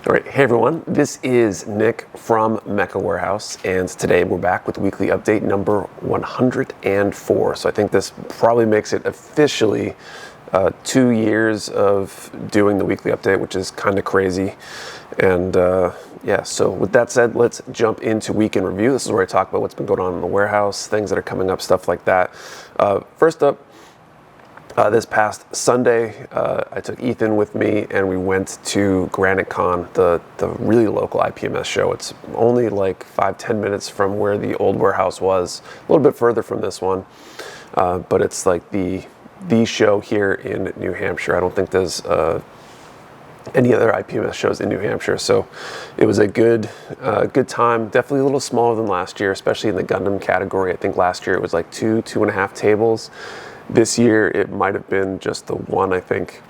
All right, hey everyone, this is Nick from Mecha Warehouse, and today we're back with weekly update number 104. So I think this probably makes it officially 2 years of doing the weekly update, which is kind of crazy. And yeah, so with that said, let's jump into week in review. This is where I talk about what's been going on in the warehouse, things that are coming up, stuff like that. First up, this past Sunday, I took Ethan with me and we went to GraniteCon, the really local IPMS show. It's only like 5-10 minutes from where the old warehouse was, a little bit further from this one, but it's like the show here in New Hampshire. I don't think there's any other IPMS shows in New Hampshire, so it was a good time. Definitely a little smaller than last year, especially in the Gundam category. I think last year it was like 2.5 tables. This year it might have been just the one, I think.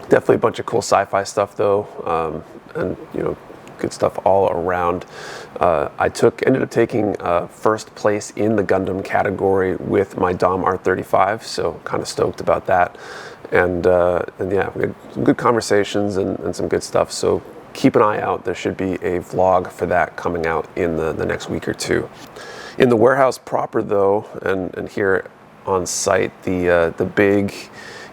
Definitely a bunch of cool sci-fi stuff though, and you know, good stuff all around. I ended up taking first place in the Gundam category with my Dom R35, so kind of stoked about that. And yeah, we had some good conversations and some good stuff. So keep an eye out. There should be a vlog for that coming out in the next week or two. In the warehouse proper though, and here on site, the big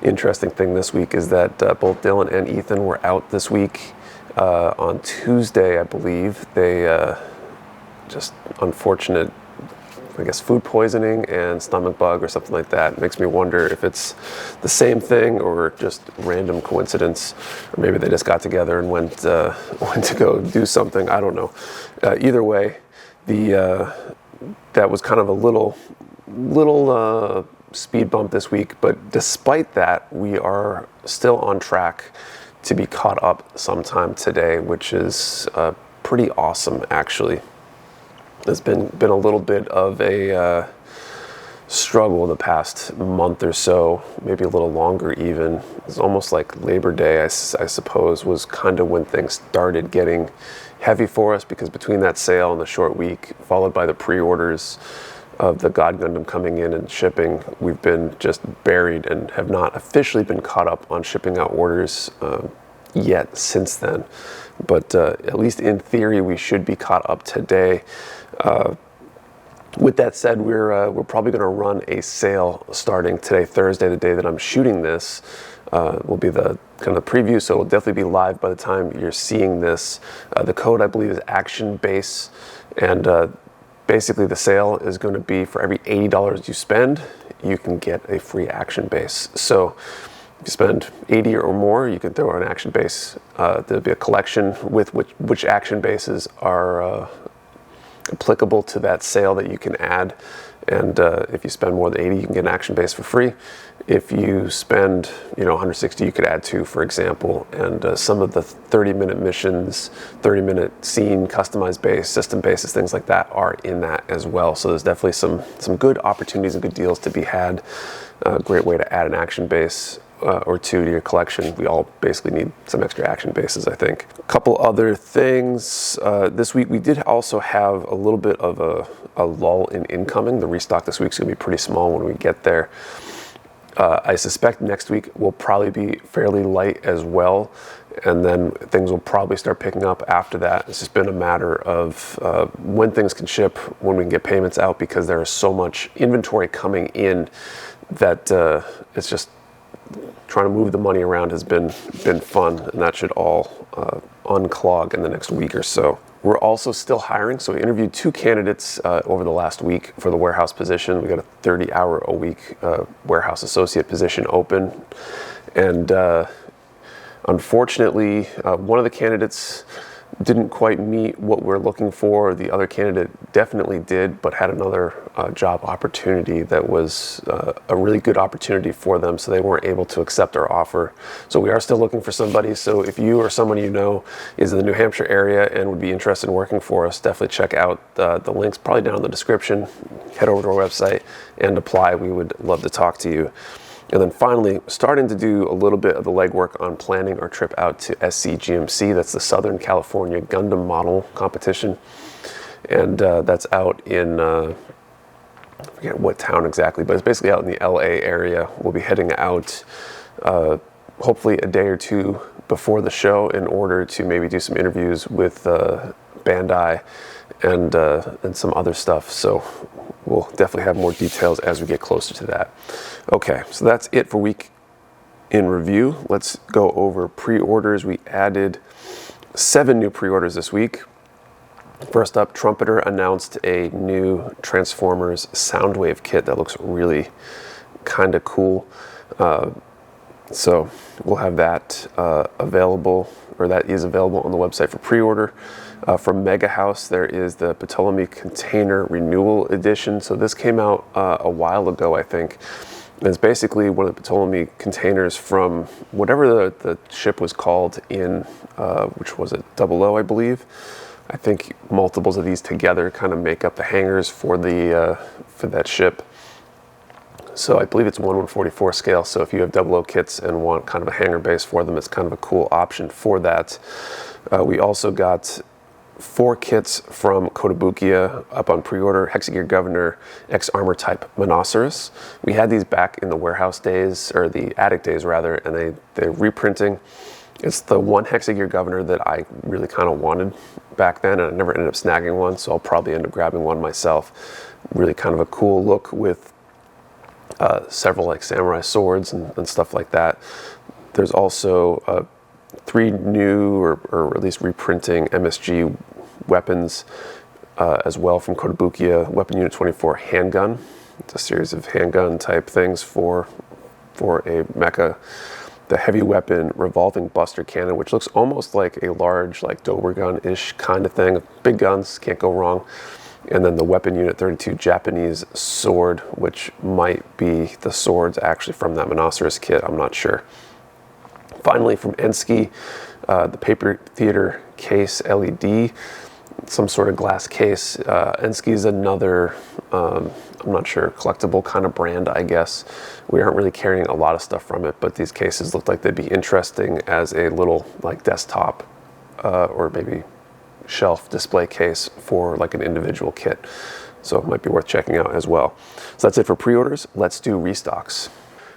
interesting thing this week is that both Dylan and Ethan were out this week. On Tuesday, I believe, they just unfortunate, I guess, food poisoning and stomach bug or something like that. It makes me wonder if it's the same thing or just random coincidence, or maybe they just got together and went to go do something. I don't know. Either way, that was kind of a little speed bump this week, but despite that, we are still on track to be caught up sometime today, which is pretty awesome actually. It's been a little bit of a struggle the past month or so, maybe a little longer even. It's almost like Labor Day, I suppose, was kind of when things started getting heavy for us, because between that sale and the short week, followed by the pre-orders of the God Gundam coming in and shipping, we've been just buried and have not officially been caught up on shipping out orders yet since then. But at least in theory, we should be caught up today. With that said, we're probably going to run a sale starting today, Thursday, the day that I'm shooting this. Will be the kind of preview, so it'll definitely be live by the time you're seeing this. The code, I believe, is Action Base, and basically the sale is going to be for every $80 you spend, you can get a free Action Base. So if you spend 80 or more, you can throw an Action Base. There'll be a collection with which Action Bases are applicable to that sale that you can add. And if you spend more than 80, you can get an Action Base for free. If you spend 160, you could add 2, for example. And some of the 30-minute missions, 30-minute scene, customized base, system bases, things like that are in that as well. So there's definitely some good opportunities and good deals to be had. A great way to add an Action Base or 2 to your collection. We all basically need some extra Action Bases, I think. A couple other things. This week we did also have a little bit of a lull in incoming. The restock this week's gonna be pretty small when we get there. I suspect next week will probably be fairly light as well, and then things will probably start picking up after that. It's just been a matter of when things can ship, when we can get payments out, because there is so much inventory coming in that it's just trying to move the money around has been fun, and that should all unclog in the next week or so. We're also still hiring, so we interviewed 2 candidates over the last week for the warehouse position. We got a 30-hour-a-week warehouse associate position open, and unfortunately, one of the candidates didn't quite meet what we're looking for. The other candidate definitely did, but had another job opportunity that was a really good opportunity for them, so they weren't able to accept our offer. So we are still looking for somebody. So if you or someone you know is in the New Hampshire area and would be interested in working for us, definitely check out the links probably down in the description. Head over to our website and apply. We would love to talk to you. And then finally, starting to do a little bit of the legwork on planning our trip out to SCGMC. That's the Southern California Gundam Model Competition. And that's out in, I forget what town exactly, but it's basically out in the LA area. We'll be heading out hopefully a day or two before the show in order to maybe do some interviews with Bandai and some other stuff. So we'll definitely have more details as we get closer to that. Okay, so that's it for week in review. Let's go over pre-orders. We added 7 new pre-orders this week. First up, Trumpeter announced a new Transformers Soundwave kit that looks really kind of cool. So we'll have that available, or that is available on the website for pre-order. From Mega House, there is the Ptolemy Container Renewal Edition. So this came out a while ago, I think. And it's basically one of the Ptolemy containers from whatever the ship was called in, which was it, 00, I believe. I think multiples of these together kind of make up the hangars for that ship. So I believe it's 1/144 scale. So if you have 00 kits and want kind of a hanger base for them, it's kind of a cool option for that. We also got 4 kits from Kotobukiya up on pre-order. Hexagear Governor X Armor type Monoceros. We had these back in the warehouse days, or the attic days rather, and they're reprinting. It's the one Hexagear Governor that I really kind of wanted back then, and I never ended up snagging one, so I'll probably end up grabbing one myself. Really kind of a cool look with several like samurai swords and stuff like that. There's also 3 new, or at least reprinting MSG weapons as well from Kotobukiya. Weapon Unit 24 handgun. It's a series of handgun type things for a mecha. The heavy weapon revolving buster cannon, which looks almost like a large like Dober gun-ish kind of thing. Big guns, can't go wrong. And then the Weapon Unit 32 Japanese sword, which might be the swords actually from that Monoceros kit, I'm not sure. Finally, from Enski, the Paper Theater case LED, some sort of glass case. Enski is another, I'm not sure, collectible kind of brand, I guess. We aren't really carrying a lot of stuff from it, but these cases look like they'd be interesting as a little like desktop or maybe shelf display case for like an individual kit. So it might be worth checking out as well. So that's it for pre-orders. Let's do restocks.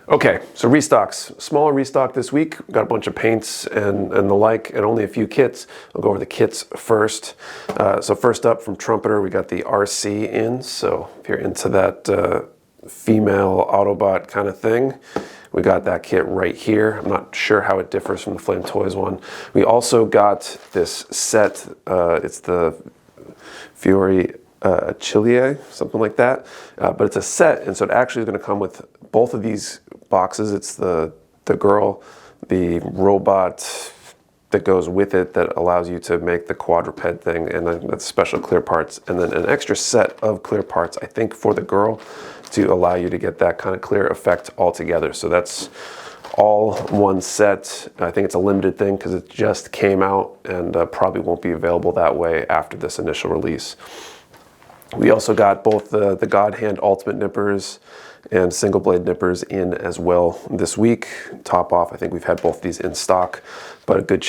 Okay, so restocks. Smaller restock this week. Got a bunch of paints and the like, and only a few kits. I'll go over the kits first. So first up from Trumpeter, we got the RC in. So if you're into that female Autobot kind of thing, we got that kit right here. I'm not sure how it differs from the Flame Toys one. We also got this set. It's the Fiore Chile, something like that. But it's a set, and so it actually is going to come with both of these boxes. It's the girl, the robot that goes with it that allows you to make the quadruped thing, and then that's special clear parts, and then an extra set of clear parts, I think, for the girl to allow you to get that kind of clear effect all together. So that's all one set. I think it's a limited thing because it just came out and probably won't be available that way after this initial release. We also got both the God Hand Ultimate Nippers and Single Blade Nippers in as well this week. Top off, I think we've had both these in stock, but a good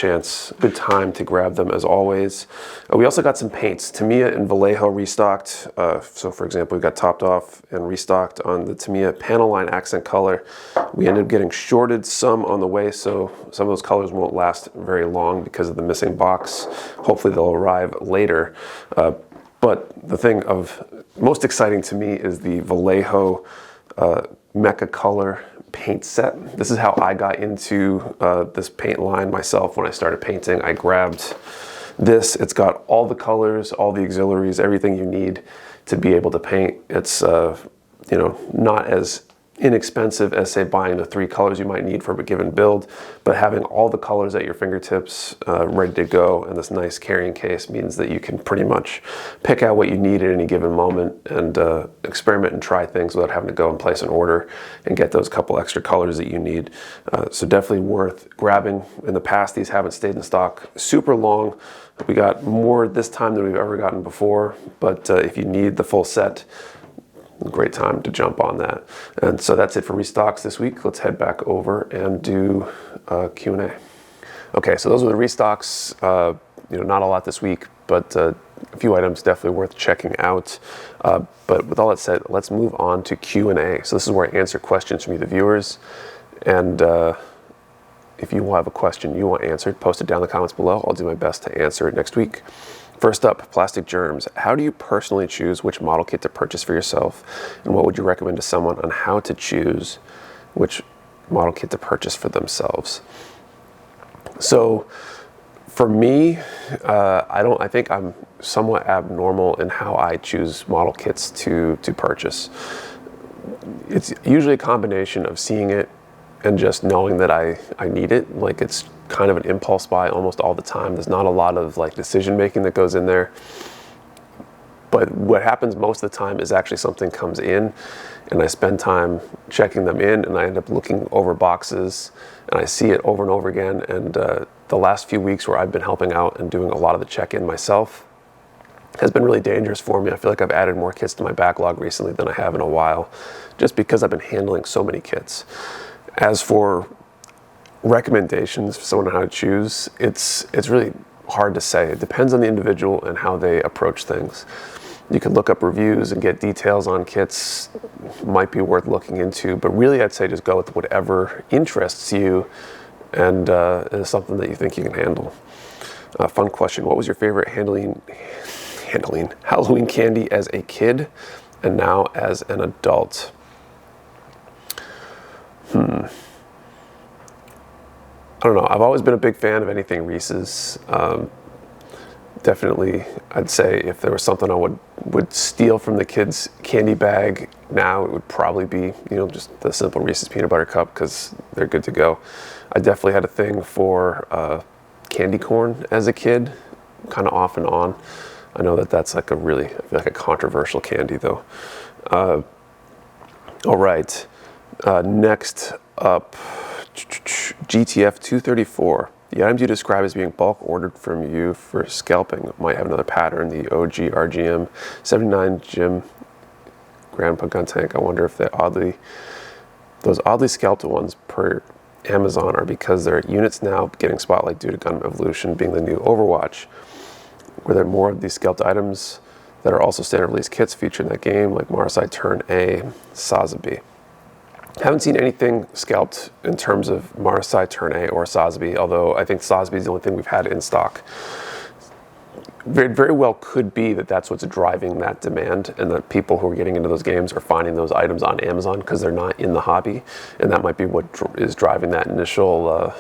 good time to grab them as always. We also got some paints. Tamiya and Vallejo restocked. So for example, we got topped off and restocked on the Tamiya panel line accent color. We ended up getting shorted some on the way, so some of those colors won't last very long because of the missing box. Hopefully they'll arrive later. But the thing of most exciting to me is the Vallejo Mecha Color paint set. This is how I got into this paint line myself when I started painting. I grabbed this. It's got all the colors, all the auxiliaries, everything you need to be able to paint. It's not as inexpensive as, say, buying the 3 colors you might need for a given build, but having all the colors at your fingertips ready to go in this nice carrying case means that you can pretty much pick out what you need at any given moment and experiment and try things without having to go and place an order and get those couple extra colors that you need. So definitely worth grabbing. In the past, these haven't stayed in stock super long. We got more this time than we've ever gotten before, but if you need the full set, great time to jump on that. And so that's it for restocks this week. Let's head back over and do Q&A. Okay, so those are the restocks. Not a lot this week, but a few items definitely worth checking out. But with all that said, let's move on to Q&A. So this is where I answer questions from you, the viewers. And if you will have a question you want answered, post it down in the comments below. I'll do my best to answer it next week. First up, plastic germs. How do you personally choose which model kit to purchase for yourself? And what would you recommend to someone on how to choose which model kit to purchase for themselves? So for me, I think I'm somewhat abnormal in how I choose model kits to purchase. It's usually a combination of seeing it and just knowing that I need it. Like, it's kind of an impulse buy almost all the time. There's not a lot of like decision making that goes in there. But what happens most of the time is actually something comes in and I spend time checking them in, and I end up looking over boxes and I see it over and over again. And the last few weeks where I've been helping out and doing a lot of the check-in myself has been really dangerous for me. I feel like I've added more kits to my backlog recently than I have in a while, just because I've been handling so many kits. As for recommendations for someone on how to choose, it's really hard to say. It depends on the individual and how they approach things. You can look up reviews and get details on kits, might be worth looking into, but really I'd say just go with whatever interests you and is something that you think you can handle. Fun question: what was your favorite Halloween candy as a kid and now as an adult? I don't know. I've always been a big fan of anything Reese's. Definitely, I'd say if there was something I would steal from the kids' candy bag now, it would probably be, just the simple Reese's peanut butter cup, because they're good to go. I definitely had a thing for candy corn as a kid, kind of off and on. I know that's like I feel like a controversial candy though. All right, next up, GTF 234. The items you describe as being bulk ordered from you for scalping might have another pattern. The OG RGM 79 Gym Grandpa gun tank. I wonder if those oddly scalped ones per Amazon are because they're units now getting spotlight due to Gun Evolution being the new Overwatch. Were there more of these scalped items that are also standard release kits featured in that game, like Marseille Turn A, Sazabi? Haven't seen anything scalped in terms of Marseille Turn A or Sazabi, although I think Sazabi is the only thing we've had in stock. Very, very well could be that that's what's driving that demand, and that people who are getting into those games are finding those items on Amazon because they're not in the hobby, and that might be what is driving that initial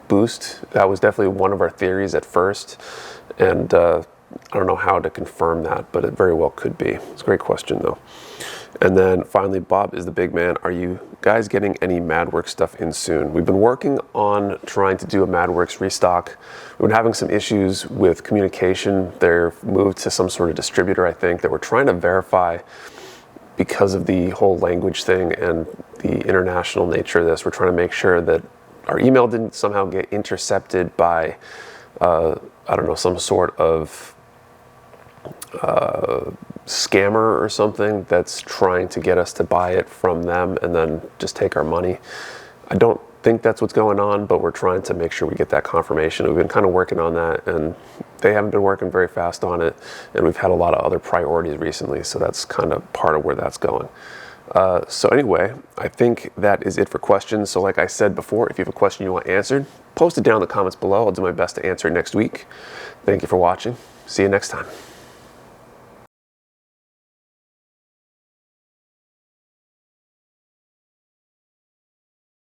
boost. That was definitely one of our theories at first, and I don't know how to confirm that, but it very well could be. It's a great question though. And then finally, Bob is the big man. Are you guys getting any Madworks stuff in soon? We've been working on trying to do a Madworks restock. We've been having some issues with communication. They're moved to some sort of distributor, I think, that we're trying to verify because of the whole language thing and the international nature of this. We're trying to make sure that our email didn't somehow get intercepted by, some sort of scammer or something that's trying to get us to buy it from them and then just take our money. I don't think that's what's going on, but we're trying to make sure we get that confirmation. We've been kind of working on that, and they haven't been working very fast on it, and we've had a lot of other priorities recently, so that's kind of part of where that's going. So anyway, I think that is it for questions. So like I said before, if you have a question you want answered, post it down in the comments below. I'll do my best to answer it next week. Thank you for watching. See you next time.